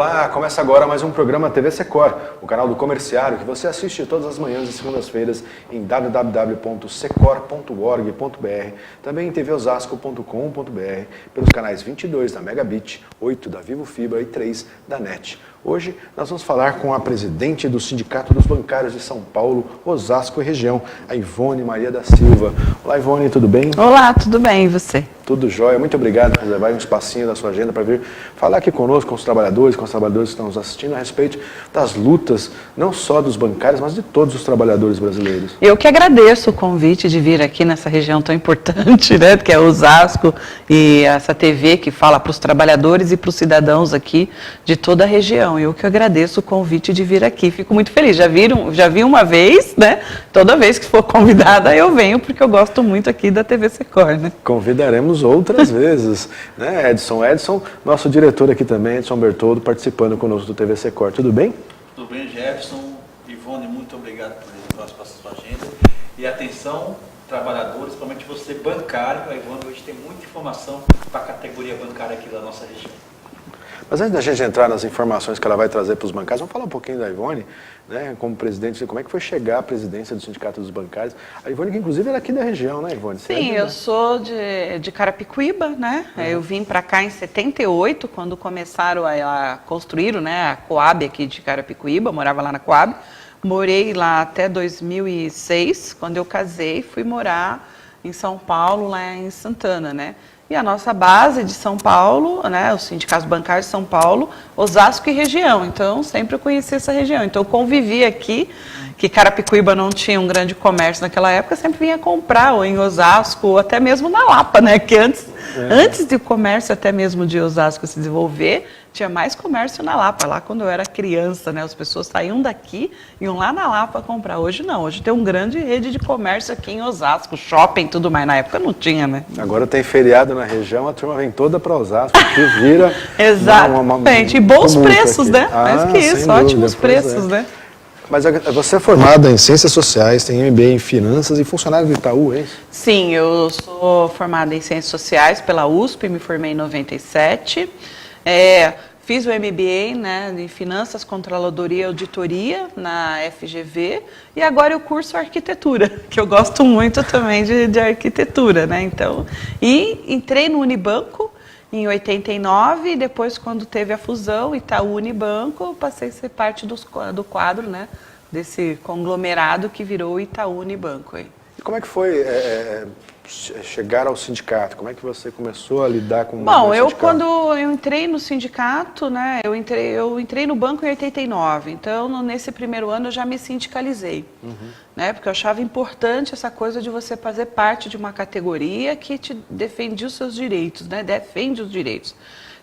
Olá, começa agora mais um programa TV Secor, o canal do comerciário que você assiste todas as manhãs e segundas-feiras em www.secor.org.br, também em tvosasco.com.br, pelos canais 22 da Megabit, 8 da Vivo Fibra e 3 da NET. Hoje nós vamos falar com a presidente do Sindicato dos Bancários de São Paulo, Osasco e região, a Ivone Maria da Silva. Olá, Ivone, tudo bem? Olá, tudo bem, e você? Tudo jóia. Muito obrigado por levar um espacinho da sua agenda para vir falar aqui conosco, com os trabalhadores que estão nos assistindo a respeito das lutas, não só dos bancários, mas de todos os trabalhadores brasileiros. Eu que agradeço o convite de vir aqui nessa região tão importante, né, que é Osasco, e essa TV que fala para os trabalhadores e para os cidadãos aqui de toda a região. Eu que agradeço o convite de vir aqui. Fico muito feliz. Já vi uma vez, né? Toda vez que for convidada eu venho, porque eu gosto muito aqui da TV Secor, né? Convidaremos outras vezes, né, Edson? Edson, nosso diretor aqui também, Edson Bertoldo, participando conosco do TV Secor. Tudo bem? Tudo bem, Jefferson. Ivone, muito obrigado por levar para a sua agenda. E atenção, trabalhadores, principalmente você bancário. A Ivone hoje tem muita informação para a categoria bancária aqui da nossa região. Mas antes da gente entrar nas informações que ela vai trazer para os bancários, vamos falar um pouquinho da Ivone, né, como presidente, como é que foi chegar à presidência do Sindicato dos Bancários. A Ivone, que inclusive é aqui da região, né, Ivone? Sim, eu sou de Carapicuíba, né? Eu vim para cá em 78, quando começaram a construir, né, a Coab aqui de Carapicuíba, morava lá na Coab. Morei lá até 2006, quando eu casei, fui morar em São Paulo, lá em Santana, né? E a nossa base de São Paulo, né, os sindicatos bancários de São Paulo, Osasco e região. Então, sempre eu conheci essa região. Então, eu convivi aqui, que Carapicuíba não tinha um grande comércio naquela época, sempre vinha comprar ou em Osasco, ou até mesmo na Lapa, né? Que antes do comércio, até mesmo de Osasco se desenvolver, tinha mais comércio na Lapa. Lá, quando eu era criança, né, as pessoas saíam daqui e iam lá na Lapa comprar. Hoje não, hoje tem uma grande rede de comércio aqui em Osasco, shopping e tudo mais. Na época não tinha, né? Agora tem feriado na região, a turma vem toda para Osasco, que vira... Exatamente, e bons preços, aqui, né? Mais que isso, ótimos preços, né? Mas você é formada em Ciências Sociais, tem MBA em Finanças e funcionário do Itaú, é isso? Sim, eu sou formada em Ciências Sociais pela USP, me formei em 97. Fiz o MBA, né, em Finanças, Controladoria e Auditoria na FGV e agora eu curso Arquitetura, que eu gosto muito também de arquitetura, né? Então, e entrei no Unibanco em 89 e depois, quando teve a fusão Itaú Unibanco, passei a ser parte do quadro, né, desse conglomerado que virou o Itaú Unibanco. Aí. E como é que foi chegar ao sindicato? Como é que você começou a lidar com o sindicato? Quando eu entrei no sindicato, né, eu entrei no banco em 89, então nesse primeiro ano eu já me sindicalizei, né, porque eu achava importante essa coisa de você fazer parte de uma categoria que te defendia os seus direitos, né, defende os direitos.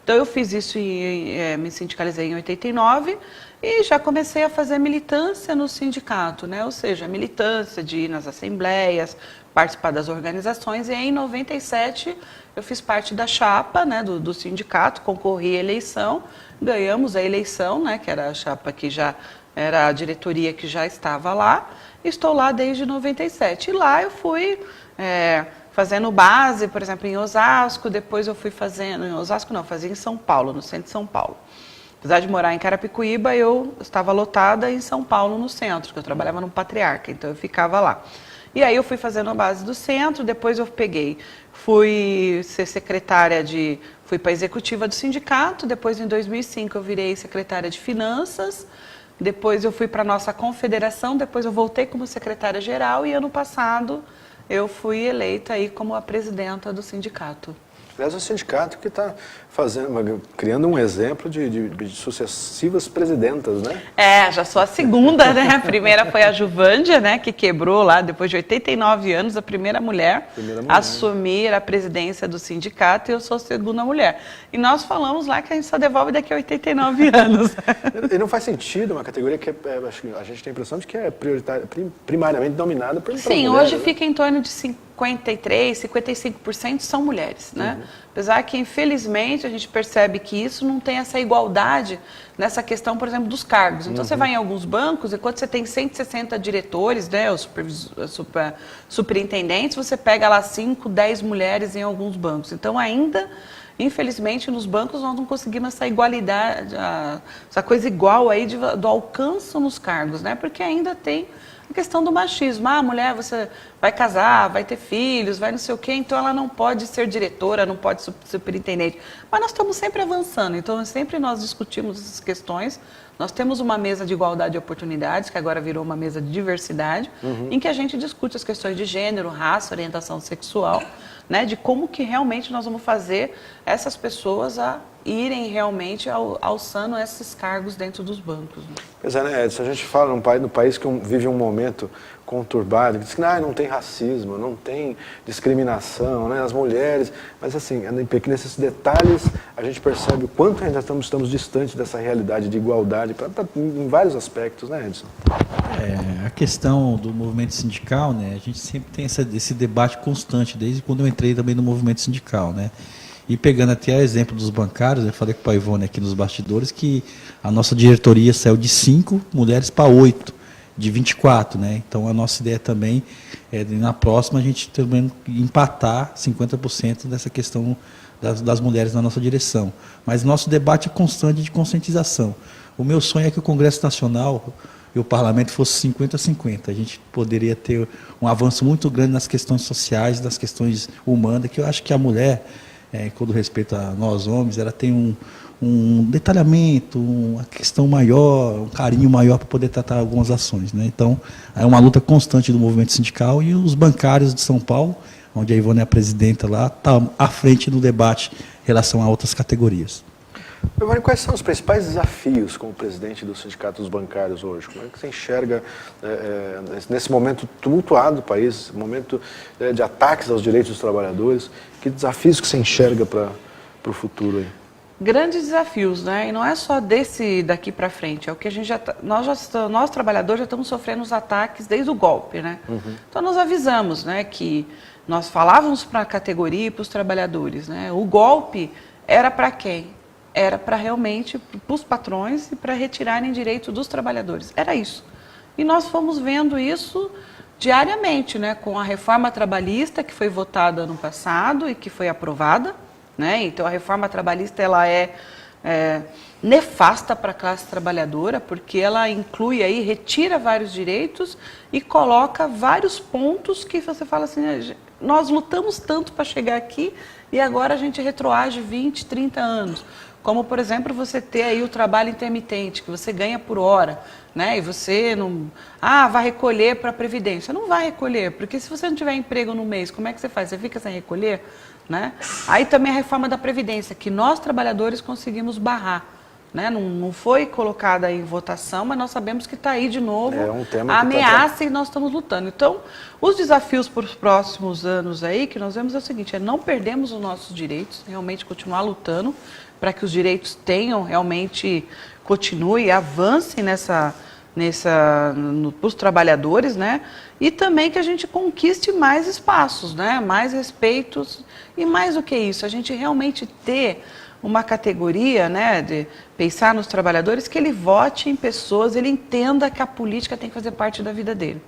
Então eu fiz isso e me sindicalizei em 89 e já comecei a fazer militância no sindicato, né, ou seja, militância de ir nas assembleias, participar das organizações, e em 97 eu fiz parte da chapa, né, do sindicato, concorri à eleição, ganhamos a eleição, né, que era a chapa que já era a diretoria que já estava lá, estou lá desde 97. E lá eu fui fazendo base, por exemplo, em Osasco, depois eu fui fazendo, em Osasco não, fazia em São Paulo, no centro de São Paulo. Apesar de morar em Carapicuíba, eu estava lotada em São Paulo, no centro, que eu trabalhava no Patriarca, então eu ficava lá. E aí eu fui fazendo a base do centro, depois eu fui ser fui para a executiva do sindicato, depois em 2005 eu virei secretária de finanças, depois eu fui para a nossa confederação, depois eu voltei como secretária geral e ano passado eu fui eleita aí como a presidenta do sindicato. Aliás, o sindicato que está criando um exemplo de sucessivas presidentas, né? Já sou a segunda, né? A primeira foi a Juvândia, né? Que quebrou lá, depois de 89 anos, a primeira mulher a assumir a presidência do sindicato, e eu sou a segunda mulher. E nós falamos lá que a gente só devolve daqui a 89 anos. E não faz sentido uma categoria que acho que a gente tem a impressão de que é primariamente dominada por mulheres. Sim, hoje fica em torno de 55% são mulheres, né? Apesar que, infelizmente, a gente percebe que isso não tem essa igualdade nessa questão, por exemplo, dos cargos. Então, você vai em alguns bancos, enquanto você tem 160 diretores, né, os superintendentes, você pega lá 5, 10 mulheres em alguns bancos. Então, ainda, infelizmente, nos bancos nós não conseguimos essa igualdade, essa coisa igual aí do alcance nos cargos, né? Porque ainda tem a questão do machismo. Ah, mulher, você vai casar, vai ter filhos, vai não sei o quê, então ela não pode ser diretora, não pode ser superintendente. Mas nós estamos sempre avançando, então sempre nós discutimos essas questões. Nós temos uma mesa de igualdade de oportunidades, que agora virou uma mesa de diversidade, em que a gente discute as questões de gênero, raça, orientação sexual, né, de como que realmente nós vamos fazer essas pessoas a irem realmente alçando esses cargos dentro dos bancos. Né? Pois é, né, Edson? A gente fala no país que vive um momento conturbado, que diz que não tem racismo, não tem discriminação, né, as mulheres, mas assim, nesses detalhes a gente percebe o quanto ainda estamos distantes dessa realidade de igualdade em vários aspectos, né, Edson? A questão do movimento sindical, né, a gente sempre tem esse debate constante, desde quando eu entrei também no movimento sindical, né, e pegando até o exemplo dos bancários, eu falei com a Ivone aqui nos bastidores que a nossa diretoria saiu de 5 mulheres para 8, de 24, né? Então a nossa ideia também é na próxima a gente também empatar 50% dessa questão das mulheres na nossa direção. Mas nosso debate é constante de conscientização. O meu sonho é que o Congresso Nacional e o Parlamento fosse 50-50. A gente poderia ter um avanço muito grande nas questões sociais, nas questões humanas, que eu acho que a mulher, com todo respeito a nós homens, ela tem um detalhamento, uma questão maior, um carinho maior para poder tratar algumas ações, né? Então, é uma luta constante do movimento sindical e os bancários de São Paulo, onde a Ivone é a presidenta lá, está à frente no debate em relação a outras categorias. Ivone, quais são os principais desafios como presidente do Sindicato dos Bancários hoje? Como é que você enxerga nesse momento tumultuado do país, momento de ataques aos direitos dos trabalhadores, que desafios que você enxerga para o futuro aí? Grandes desafios, né? E não é só daqui para frente, é o que a gente nós trabalhadores já estamos sofrendo os ataques desde o golpe, né? Então nós avisamos, né, que nós falávamos para a categoria e para os trabalhadores, né? O golpe era para quem? Era para realmente para os patrões e para retirarem direito dos trabalhadores. Era isso. E nós fomos vendo isso diariamente, né, com a reforma trabalhista que foi votada ano passado e que foi aprovada. Né? Então, a reforma trabalhista ela é nefasta para a classe trabalhadora, porque ela inclui aí, retira vários direitos e coloca vários pontos que você fala assim, nós lutamos tanto para chegar aqui e agora a gente retroage 20, 30 anos. Como, por exemplo, você ter aí o trabalho intermitente, que você ganha por hora, né? E você não... vai recolher para a Previdência. Não vai recolher, porque se você não tiver emprego no mês, como é que você faz? Você fica sem recolher? Né? Aí também a reforma da Previdência, que nós trabalhadores conseguimos barrar. Né? Não foi colocada em votação, mas nós sabemos que está aí de novo a ameaça e nós estamos lutando. Então, os desafios para os próximos anos aí, que nós vemos é o seguinte, não perdermos os nossos direitos, realmente continuar lutando para que os direitos tenham, realmente continuem, avancem para os trabalhadores, né? E também que a gente conquiste mais espaços, né? Mais respeitos e mais do que isso, a gente realmente ter uma categoria, né, de pensar nos trabalhadores, que ele vote em pessoas, ele entenda que a política tem que fazer parte da vida dele.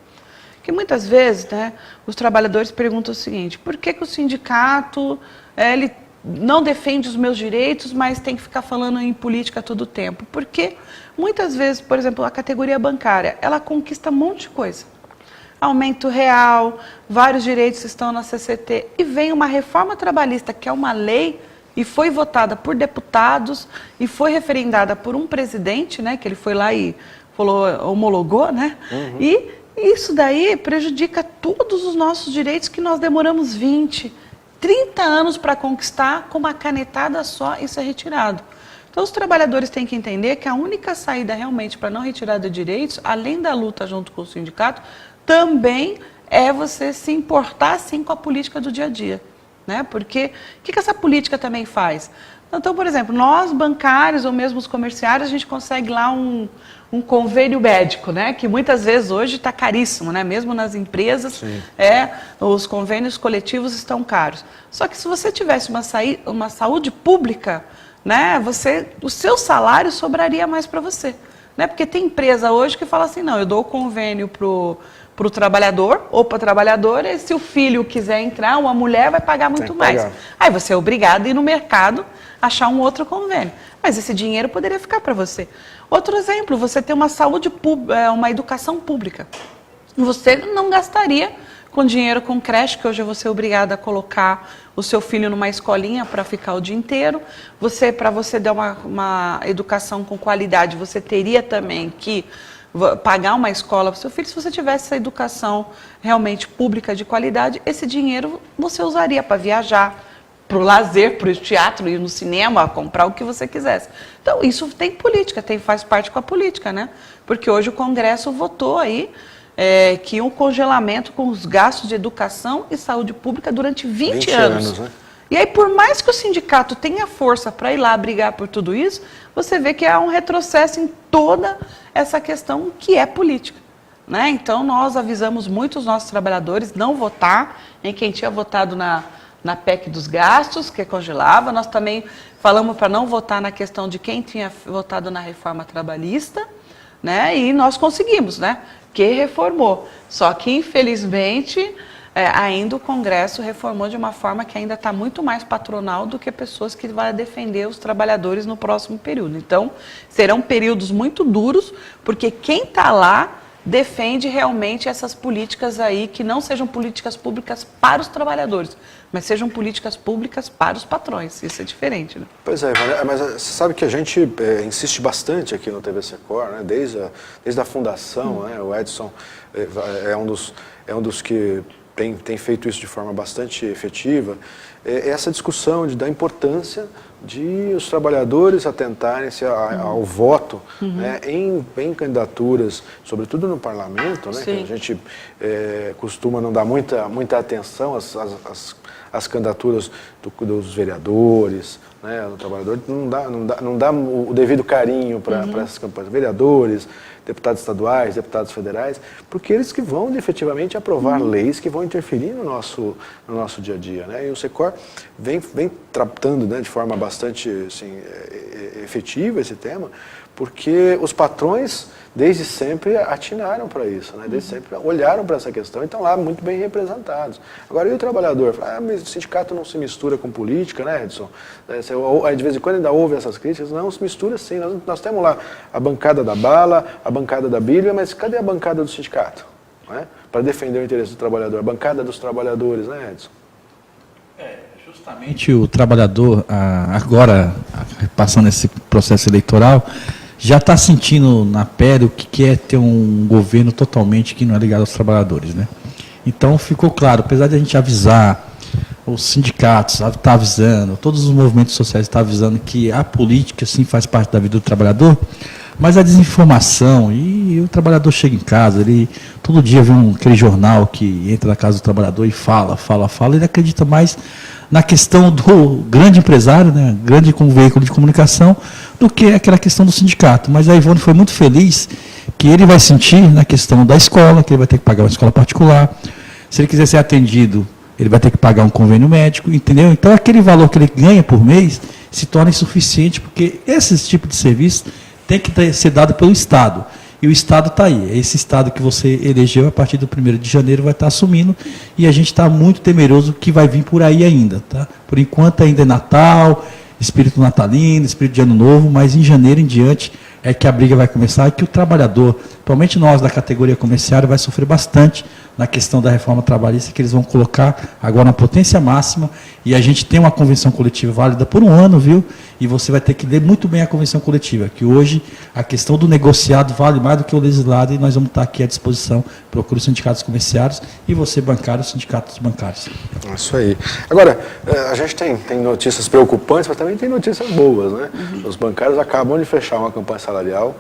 Porque muitas vezes, né, os trabalhadores perguntam o seguinte, por que o sindicato, ele não defende os meus direitos, mas tem que ficar falando em política todo o tempo? Porque muitas vezes, por exemplo, a categoria bancária, ela conquista um monte de coisa. Aumento real, vários direitos estão na CCT, e vem uma reforma trabalhista, que é uma lei, e foi votada por deputados, e foi referendada por um presidente, né, que ele foi lá e falou, homologou, né? E isso daí prejudica todos os nossos direitos que nós demoramos 20, 30 anos para conquistar, com uma canetada só, isso é retirado. Então, os trabalhadores têm que entender que a única saída realmente para não retirada de direitos, além da luta junto com o sindicato, também é você se importar, sim, com a política do dia a dia. né? Porque o que essa política também faz? Então, por exemplo, nós bancários ou mesmo os comerciários, a gente consegue lá um convênio médico, né? Que muitas vezes hoje está caríssimo, né? Mesmo nas empresas, os convênios coletivos estão caros. Só que se você tivesse uma saúde pública, né? O seu salário sobraria mais para você, né? Porque tem empresa hoje que fala assim, não, eu dou o convênio para o trabalhador ou para a trabalhadora, e se o filho quiser entrar, uma mulher vai pagar muito mais. Aí você é obrigado a ir no mercado achar um outro convênio. Mas esse dinheiro poderia ficar para você. Outro exemplo, você tem uma saúde pública, uma educação pública. Você não gastaria com dinheiro com creche, que hoje você é obrigado a colocar o seu filho numa escolinha para ficar o dia inteiro. Para você dar uma educação com qualidade, você teria também que pagar uma escola para o seu filho. Se você tivesse essa educação realmente pública de qualidade, esse dinheiro você usaria para viajar, para o lazer, para o teatro, ir no cinema, comprar o que você quisesse. Então, isso tem política, faz parte com a política, né? Porque hoje o Congresso votou aí que um congelamento com os gastos de educação e saúde pública durante 20 anos. Né? E aí, por mais que o sindicato tenha força para ir lá brigar por tudo isso, você vê que há um retrocesso em toda essa questão que é política. Né? Então, nós avisamos muito os nossos trabalhadores não votar em quem tinha votado na PEC dos gastos, que congelava. Nós também falamos para não votar na questão de quem tinha votado na reforma trabalhista, né? E nós conseguimos, né? Que reformou. Só que, infelizmente, ainda o Congresso reformou de uma forma que ainda está muito mais patronal do que pessoas que vão defender os trabalhadores no próximo período. Então, serão períodos muito duros, porque quem está lá defende realmente essas políticas aí, que não sejam políticas públicas para os trabalhadores, mas sejam políticas públicas para os patrões. Isso é diferente, né? Pois é, mas você sabe que a gente insiste bastante aqui no TV Secor, né? Desde a fundação, né? O Edson é um dos que tem feito isso de forma bastante efetiva, essa discussão da importância de os trabalhadores atentarem-se ao voto, né, em candidaturas, sobretudo no parlamento, né, que a gente costuma não dar muita atenção às candidaturas dos vereadores, né, do trabalhador, não dá o devido carinho para essas campanhas. Vereadores, deputados estaduais, deputados federais, porque eles que vão efetivamente aprovar leis que vão interferir no nosso dia a dia, né? E o Secor vem tratando, né, de forma bastante assim, efetiva esse tema, porque os patrões desde sempre atinaram para isso, né? Desde sempre olharam para essa questão e estão lá muito bem representados. Agora, e o trabalhador? Mas o sindicato não se mistura com política, né, Edson? De vez em quando ainda houve essas críticas. Não, se mistura sim. Nós temos lá a bancada da bala, a bancada da Bíblia, mas cadê a bancada do sindicato? Né? Para defender o interesse do trabalhador, a bancada dos trabalhadores, né, Edson? Justamente o trabalhador, agora, passando esse processo eleitoral, já está sentindo na pele o que é ter um governo totalmente que não é ligado aos trabalhadores, né? Então ficou claro, apesar de a gente avisar, os sindicatos estão avisando, todos os movimentos sociais estão avisando que a política sim faz parte da vida do trabalhador, mas a desinformação, e o trabalhador chega em casa, ele todo dia vê aquele jornal que entra na casa do trabalhador e fala, ele acredita mais na questão do grande empresário, né, grande como veículo de comunicação, do que aquela questão do sindicato. Mas a Ivone foi muito feliz que ele vai sentir na questão da escola, que ele vai ter que pagar uma escola particular. Se ele quiser ser atendido, ele vai ter que pagar um convênio médico, entendeu? Então, aquele valor que ele ganha por mês se torna insuficiente, porque esse tipo de serviço tem que ser dado pelo Estado. E o Estado está aí. Esse Estado que você elegeu, a partir do 1º de janeiro, vai estar assumindo, e a gente está muito temeroso que vai vir por aí ainda. Tá? Por enquanto, ainda é Natal, espírito natalino, espírito de Ano Novo, mas em janeiro em diante é que a briga vai começar e que o trabalhador, principalmente nós da categoria comerciária, vai sofrer bastante na questão da reforma trabalhista, que eles vão colocar agora na potência máxima, e a gente tem uma convenção coletiva válida por um ano, viu? e você vai ter que ler muito bem a convenção coletiva, que hoje a questão do negociado vale mais do que o legislado, e nós vamos estar aqui à disposição. Procure os sindicatos comerciários e você bancário, os sindicatos bancários. Isso aí. Agora, a gente tem notícias preocupantes, mas também tem notícias boas, né? Os bancários acabam de fechar uma campanha salarial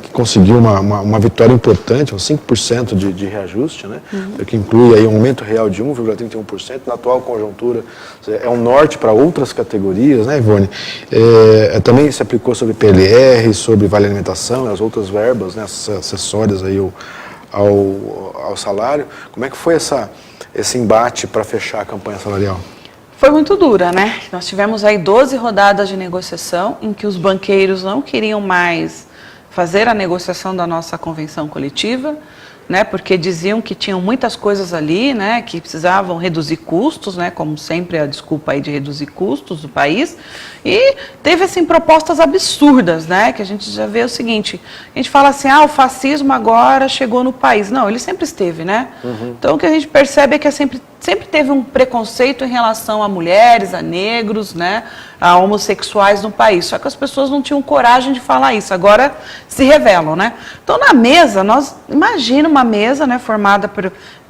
que conseguiu uma vitória importante, uns 5% de reajuste, né? Que inclui aí um aumento real de 1,31%. Na atual conjuntura, é um norte para outras categorias, né, Ivone? Também se aplicou sobre PLR, sobre Vale Alimentação e as outras verbas, né, acessórias aí ao salário. Como é que foi esse embate para fechar a campanha salarial? Foi muito dura, né? Nós tivemos aí 12 rodadas de negociação em que os banqueiros não queriam mais fazer a negociação da nossa convenção coletiva, né? Porque diziam que tinham muitas coisas ali, né? Que precisavam reduzir custos, né? Como sempre a desculpa aí de reduzir custos do país. E teve assim propostas absurdas, né? Que a gente já vê o seguinte: a gente fala assim, o fascismo agora chegou no país. Não, ele sempre esteve, né? Então o que a gente percebe é que sempre teve um preconceito em relação a mulheres, a negros, né, a homossexuais no país. Só que as pessoas não tinham coragem de falar isso. Agora se revelam, né? Então na mesa, imagina uma mesa, né, formada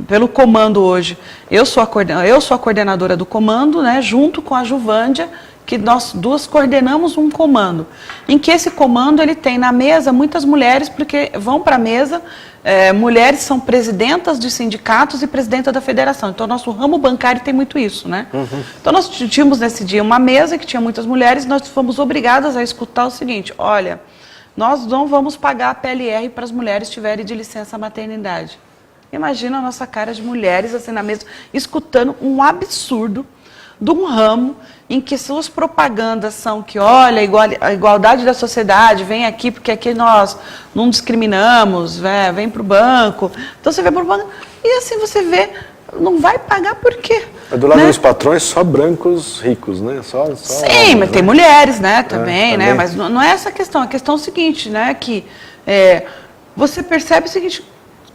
pelo comando hoje. Eu sou a coordenadora do comando, né, junto com a Juvândia, que nós duas coordenamos um comando, em que esse comando ele tem na mesa muitas mulheres, porque vão para a mesa, mulheres são presidentas de sindicatos e presidenta da federação, então nosso ramo bancário tem muito isso, né? Então nós tínhamos nesse dia uma mesa que tinha muitas mulheres, nós fomos obrigadas a escutar o seguinte: olha, nós não vamos pagar a PLR para as mulheres que tiverem de licença maternidade. Imagina a nossa cara de mulheres assim na mesa, escutando um absurdo de um ramo em que suas propagandas são que, olha, a igualdade da sociedade, vem aqui porque aqui nós não discriminamos, vem para o banco. Então você vem para o banco e assim você vê, não vai pagar por quê? Do lado dos patrões, só brancos ricos, né? Só Sim, homens, mas tem né? mulheres, né, também, né? Também. Mas não é essa a questão é o seguinte, né, que você percebe o seguinte: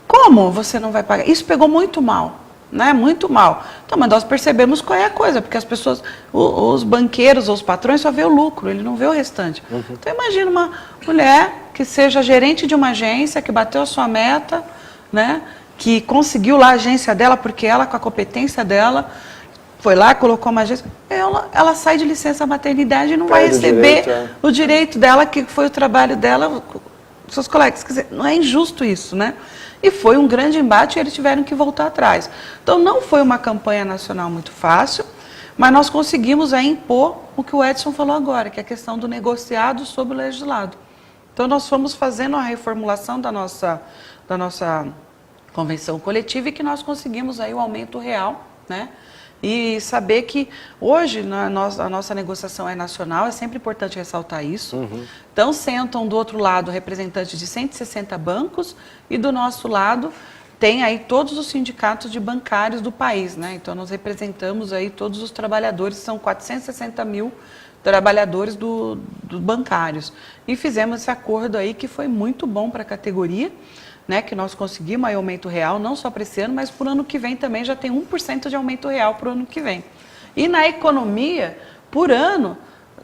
como você não vai pagar? Isso pegou muito mal. Né? Muito mal. Então, mas nós percebemos qual é a coisa, porque as pessoas, os banqueiros ou os patrões só vê o lucro, ele não vê o restante. Então, imagina uma mulher que seja gerente de uma agência, que bateu a sua meta, né? Que conseguiu lá a agência dela, porque ela, com a competência dela, foi lá, colocou uma agência, ela sai de licença maternidade e não vai receber o direito dela, que foi o trabalho dela, seus colegas. Quer dizer, não é injusto isso, né? E foi um grande embate e eles tiveram que voltar atrás. Então não foi uma campanha nacional muito fácil, mas nós conseguimos impor o que o Edson falou agora, que é a questão do negociado sobre o legislado. Então nós fomos fazendo a reformulação da nossa convenção coletiva e que nós conseguimos aí o aumento real, né? E saber que hoje a nossa negociação é nacional, é sempre importante ressaltar isso. Então sentam do outro lado representantes de 160 bancos e do nosso lado tem aí todos os sindicatos de bancários do país, né? Então nós representamos aí todos os trabalhadores, são 460 mil trabalhadores do bancários. E fizemos esse acordo aí que foi muito bom para a categoria, né, que nós conseguimos aí aumento real, não só para esse ano, mas para o ano que vem também já tem 1% de aumento real para o ano que vem. E na economia, por ano,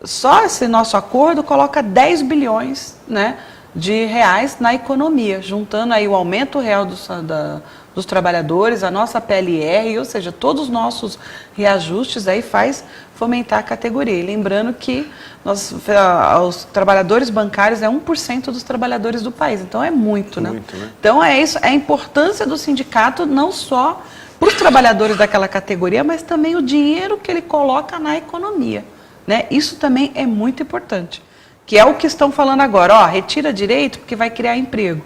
só esse nosso acordo coloca 10 bilhões, né, de reais na economia, juntando aí o aumento real dos trabalhadores, a nossa PLR, ou seja, todos os nossos reajustes aí faz fomentar a categoria. E lembrando que os trabalhadores bancários é 1% dos trabalhadores do país, então é muito, né? Muito, né? Então é isso, é a importância do sindicato não só para os trabalhadores daquela categoria, mas também o dinheiro que ele coloca na economia, né? Isso também é muito importante, que é o que estão falando agora, retira direito porque vai criar emprego.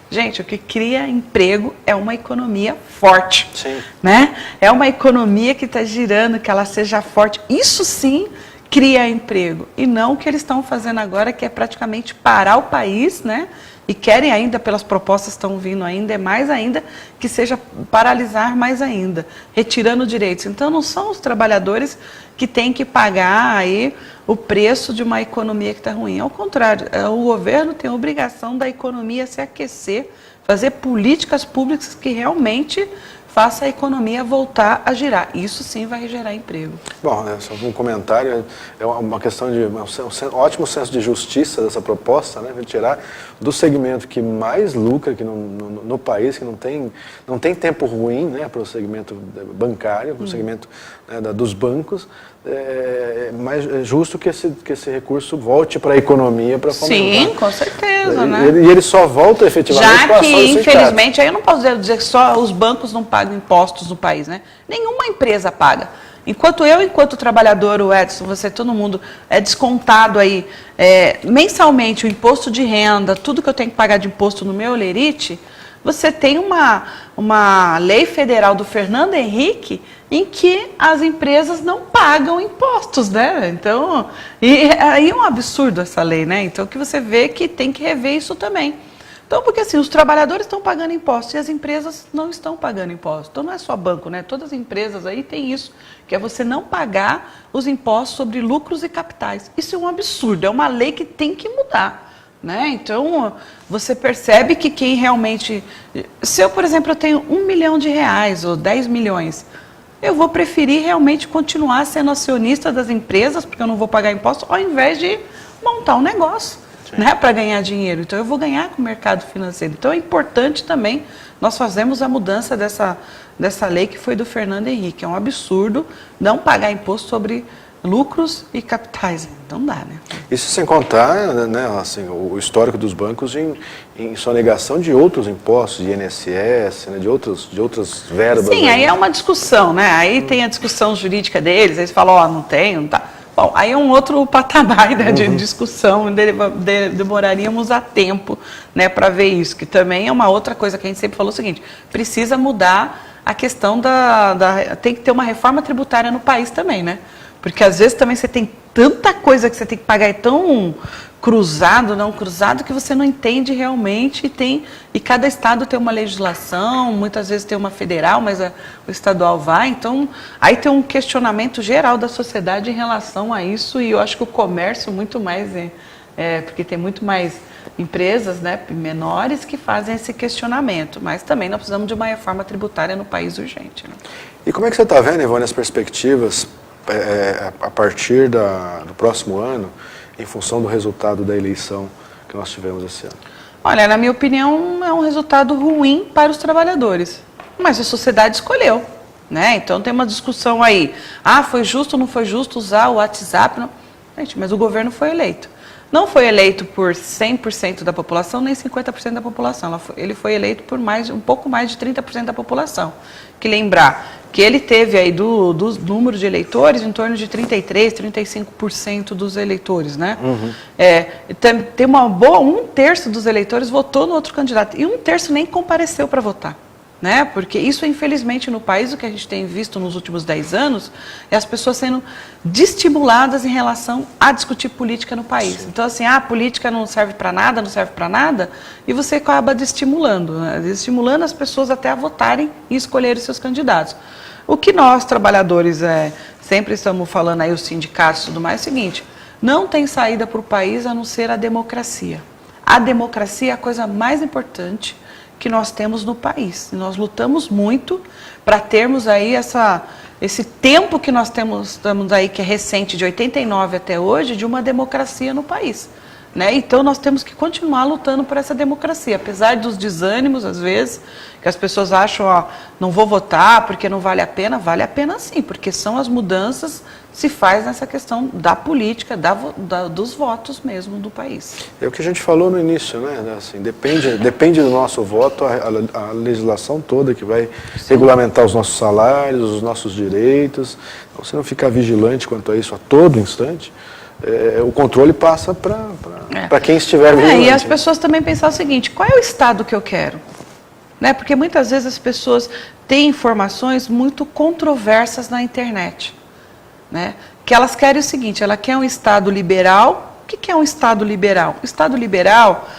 Gente, o que cria emprego é uma economia forte, Sim. Né? É uma economia que está girando, que ela seja forte. Isso sim cria emprego. E não o que eles estão fazendo agora, que é praticamente parar o país, né? E querem ainda, pelas propostas que estão vindo ainda, é mais ainda, que seja paralisar mais ainda, retirando direitos. Então não são os trabalhadores que têm que pagar aí o preço de uma economia que está ruim. Ao contrário, o governo tem a obrigação da economia se aquecer, fazer políticas públicas que realmente faça a economia voltar a girar. Isso sim vai gerar emprego. Bom, né, só um comentário, é uma questão de um ótimo senso de justiça dessa proposta, né, tirar do segmento que mais lucra aqui no país, que não tem tempo ruim, né, para o segmento bancário, para o segmento, né, dos bancos. É mais justo que esse recurso volte para a economia para fomentar. Sim, com certeza, né? E ele só volta efetivamente já com a ação que, do sindicato. infelizmente, aí eu não posso dizer que só os bancos não pagam impostos no país, né? Nenhuma empresa paga. Enquanto trabalhador, o Edson, todo mundo é descontado aí mensalmente o imposto de renda, tudo que eu tenho que pagar de imposto no meu Lerite, você tem uma lei federal do Fernando Henrique em que as empresas não pagam impostos, né? Então, aí é um absurdo essa lei, né? Então, que você vê que tem que rever isso também. Então, porque assim, os trabalhadores estão pagando impostos e as empresas não estão pagando impostos. Então, não é só banco, né? Todas as empresas aí têm isso, que é você não pagar os impostos sobre lucros e capitais. Isso é um absurdo, é uma lei que tem que mudar. Né? Então, você percebe que quem realmente... Se eu, por exemplo, eu tenho R$1 milhão ou 10 milhões, eu vou preferir realmente continuar sendo acionista das empresas, porque eu não vou pagar imposto, ao invés de montar um negócio, né, para ganhar dinheiro. Então, eu vou ganhar com o mercado financeiro. Então, é importante também nós fazermos a mudança dessa lei que foi do Fernando Henrique. É um absurdo não pagar imposto sobre lucros e capitais. Então dá, né? Isso sem contar, né, assim, o histórico dos bancos em sonegação de outros impostos, de INSS, né, de outras verbas. Sim, aí é uma discussão, né? Aí tem a discussão jurídica deles, eles falam, ó, não tem, não tá. Bom, aí é um outro patamar, né, de discussão, demoraríamos a tempo, né, para ver isso, que também é uma outra coisa que a gente sempre falou o seguinte, precisa mudar a questão tem que ter uma reforma tributária no país também, né? Porque às vezes também você tem tanta coisa que você tem que pagar, é tão cruzado, que você não entende realmente e cada estado tem uma legislação, muitas vezes tem uma federal, mas o estadual vai, então aí tem um questionamento geral da sociedade em relação a isso e eu acho que o comércio muito mais, porque tem muito mais empresas, né, menores que fazem esse questionamento, mas também nós precisamos de uma reforma tributária no país urgente. Né? E como é que você está vendo, Ivone, as perspectivas a partir do próximo ano, em função do resultado da eleição que nós tivemos esse ano? Olha, na minha opinião, é um resultado ruim para os trabalhadores, mas a sociedade escolheu, né? Então tem uma discussão aí, foi justo ou não foi justo usar o WhatsApp? Não. Gente, mas o governo foi eleito. Não foi eleito por 100% da população, nem 50% da população. Ele foi eleito por um pouco mais de 30% da população. Que lembrar que ele teve aí do número de eleitores em torno de 33%, 35% dos eleitores, né? Uhum. Tem um terço dos eleitores votou no outro candidato e um terço nem compareceu para votar. Né? Porque isso, infelizmente, no país, o que a gente tem visto nos últimos 10 anos, é as pessoas sendo desestimuladas em relação a discutir política no país. Sim. Então, assim, a política não serve para nada, e você acaba desestimulando as pessoas até a votarem e escolherem os seus candidatos. O que nós, trabalhadores, sempre estamos falando aí, os sindicatos e tudo mais, é o seguinte, não tem saída para o país a não ser a democracia. A democracia é a coisa mais importante que nós temos no país. E nós lutamos muito para termos aí esse tempo que nós estamos aí, que é recente, de 89 até hoje, de uma democracia no país. Né? Então nós temos que continuar lutando por essa democracia, apesar dos desânimos, às vezes, que as pessoas acham, não vou votar porque não vale a pena sim, porque são as mudanças que se faz nessa questão da política, dos votos mesmo do país. É o que a gente falou no início, né? Assim, depende do nosso voto, a legislação toda que vai regulamentar os nossos salários, os nossos direitos. Então, se não ficar vigilante quanto a isso a todo instante, o controle passa para quem estiver vigilante. E as pessoas também pensam o seguinte, qual é o estado que eu quero? Né? Porque muitas vezes as pessoas têm informações muito controversas na internet. Né? Que elas querem o seguinte, ela quer um estado liberal. O que é um estado liberal? O estado liberal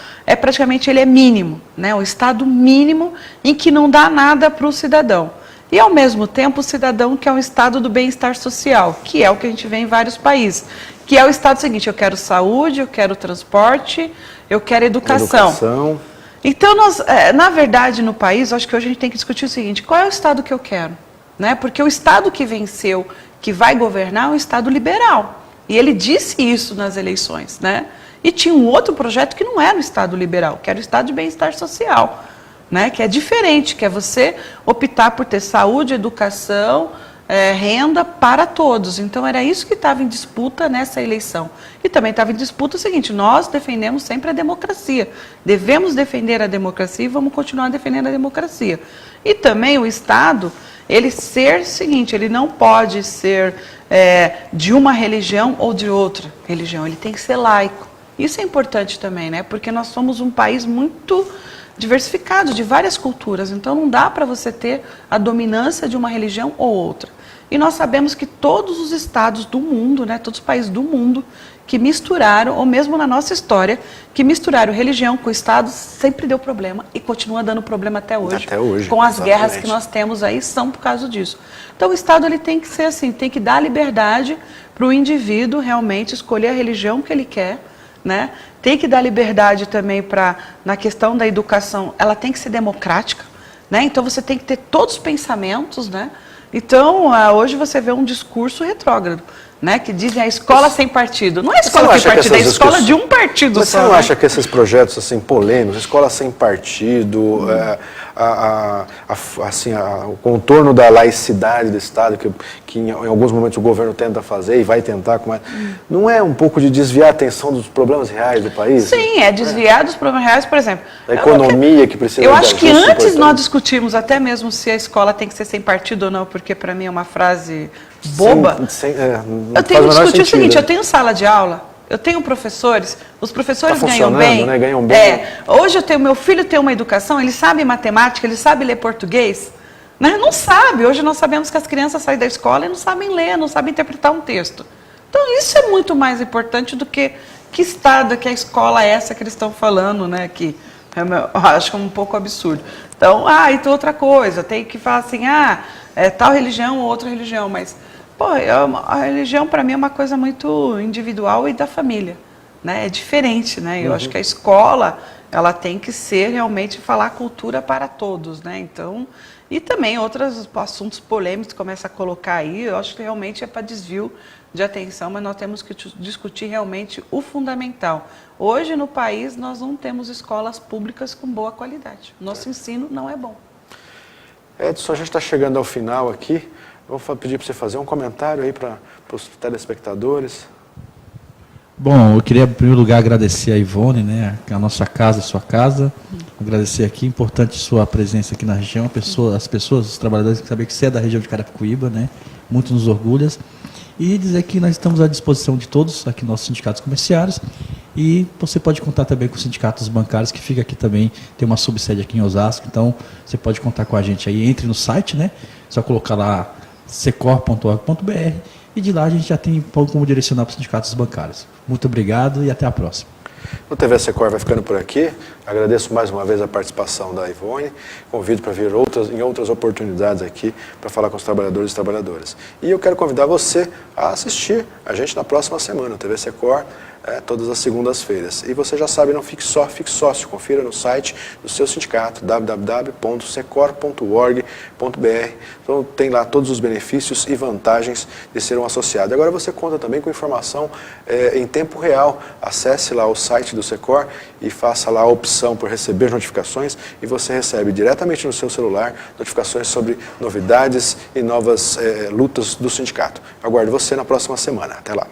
ele é mínimo, né? O estado mínimo em que não dá nada para o cidadão. E, ao mesmo tempo, o cidadão quer um estado do bem-estar social, que é o que a gente vê em vários países. Que é o estado seguinte, eu quero saúde, eu quero transporte, eu quero educação. Então, na verdade, no país, acho que hoje a gente tem que discutir o seguinte: qual é o Estado que eu quero? Né? Porque o Estado que venceu, que vai governar, é um Estado liberal. E ele disse isso nas eleições. Né? E tinha um outro projeto que não era o Estado liberal, que era o Estado de bem-estar social. Né? Que é diferente, que é você optar por ter saúde, educação, renda para todos. Então, era isso que estava em disputa nessa eleição. E também estava em disputa o seguinte: nós defendemos sempre a democracia. Devemos defender a democracia e vamos continuar defendendo a democracia. E também o Estado, ele ser o seguinte, ele não pode ser de uma religião ou de outra religião, ele tem que ser laico. Isso é importante também, né? Porque nós somos um país muito diversificado, de várias culturas, então não dá para você ter a dominância de uma religião ou outra. E nós sabemos que todos os estados do mundo, né, todos os países do mundo que misturaram, ou mesmo na nossa história, que misturaram religião com Estado, sempre deu problema e continua dando problema até hoje. Até hoje, com as exatamente. guerras que nós temos aí, são por causa disso. Então o Estado ele tem que ser assim, tem que dar liberdade para o indivíduo realmente escolher a religião que ele quer, né? Tem que dar liberdade também para, na questão da educação, ela tem que ser democrática, né? Então você tem que ter todos os pensamentos, né? Então, hoje você vê um discurso retrógrado, né? Que dizem a escola sem partido. Não é a escola sem partido, é a escola de um partido Mas só. você não né? acha que esses projetos assim, polêmicos, escola sem partido, o contorno da laicidade do Estado, que em alguns momentos o governo tenta fazer e vai tentar, não é um pouco de desviar a atenção dos problemas reais do país? Sim, é desviar dos problemas reais, por exemplo. Da economia que precisa de Eu acho que ajuste antes importante. nós discutimos até mesmo se a escola tem que ser sem partido ou não, porque para mim é uma frase boba. Eu tenho que discutir o seguinte: eu tenho sala de aula, eu tenho professores, os professores Tá ganham funcionando, bem. né? Ganham bem. Hoje meu filho tem uma educação, ele sabe matemática, ele sabe ler português. Né? Não sabe. Hoje nós sabemos que as crianças saem da escola e não sabem ler, não sabem interpretar um texto. Então isso é muito mais importante do que Estado, que a escola é essa que eles estão falando, né? Que eu acho um pouco absurdo. Então, então outra coisa, tem que falar assim, tal religião ou outra religião, mas a religião para mim é uma coisa muito individual e da família, né? É diferente, né? Eu acho que a escola, ela tem que ser realmente falar cultura para todos, né? Então, e também outros assuntos polêmicos que começa a colocar aí, eu acho que realmente é para desvio de atenção, mas nós temos que discutir realmente o fundamental. Hoje no país nós não temos escolas públicas com boa qualidade. Nosso ensino não é bom. Edson, a gente está chegando ao final aqui. Eu vou pedir para você fazer um comentário aí para os telespectadores. Bom, eu queria, em primeiro lugar, agradecer a Ivone, né, a nossa casa, a sua casa. Agradecer aqui, importante sua presença aqui na região. As pessoas, os trabalhadores, que saber que você é da região de Carapicuíba, né, muito nos orgulha. E dizer que nós estamos à disposição de todos, aqui nossos sindicatos comerciários. E você pode contar também com os sindicatos bancários, que fica aqui também, tem uma subsede aqui em Osasco. Então, você pode contar com a gente aí. Entre no site, né, só colocar lá secor.org.br e de lá a gente já tem como direcionar para os sindicatos bancários. Muito obrigado e até a próxima. O TV Secor vai ficando por aqui. Agradeço mais uma vez a participação da Ivone. Convido para vir em outras oportunidades aqui para falar com os trabalhadores e trabalhadoras. E eu quero convidar você a assistir a gente na próxima semana, o TV Secor, todas as segundas-feiras. E você já sabe, não fique só, fique sócio. Confira no site do seu sindicato, www.secor.org.br. Então tem lá todos os benefícios e vantagens de ser um associado. Agora você conta também com informação em tempo real. Acesse lá o site do Secor e faça lá a opção por receber notificações e você recebe diretamente no seu celular notificações sobre novidades e novas lutas do sindicato. Aguardo você na próxima semana. Até lá.